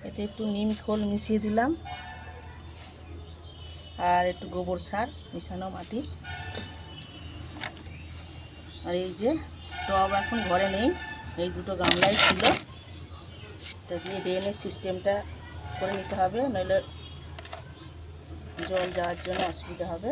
এতে একটু নিম খোল মিশিয়ে দিলাম আর একটু গোবর সার মিশানো মাটি। আর এই যে টব এখন ঘরে নেই, এই দুটো গামলায় ছিল, এটা দিয়ে ড্রেনের সিস্টেমটা করে নিতে হবে, নইলে জল যাওয়ার জন্য অসুবিধা হবে।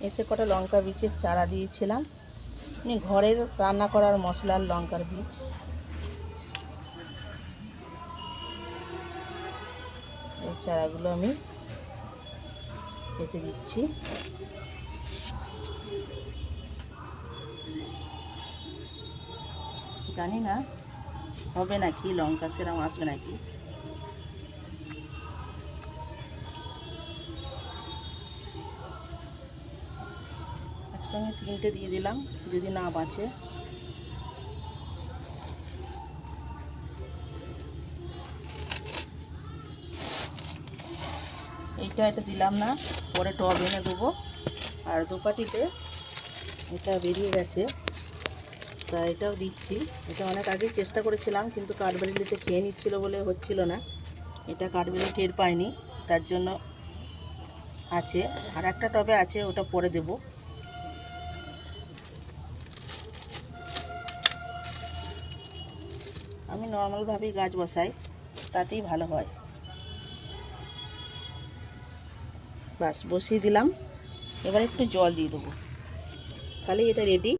এতে কটা লঙ্কা বীজের চারা দিয়েছিলাম, ঘরের রান্না করার মশলার লঙ্কার বীজ। এই চারাগুলো আমি এতে দিচ্ছি। জানি না হবে নাকি, লঙ্কা সেরকম আসবে নাকি। একসঙ্গে 3টে দিয়ে দিলাম, যদি না বাঁচে। এটা দিলাম না, পরে টব এনে দেবো। আর দুপাটিতে এটা বেরিয়ে গেছে, তা এটাও দিচ্ছি। এটা অনেক আগেই চেষ্টা করেছিলাম, কিন্তু কাঠবেড়ালিতে খেয়ে নিচ্ছিল বলে হচ্ছিল না। এটা কাঠবেড়ালি টের পায়নি, তার জন্য আছে। আর একটা টবে আছে, ওটা পরে দেব। আমি নর্মালভাবেই গাছ বসাই, তাতেই ভালো হয়। বাস বসিয়ে দিলাম, এবার একটু জল দিয়ে দেবো, তাহলে এটা রেডি।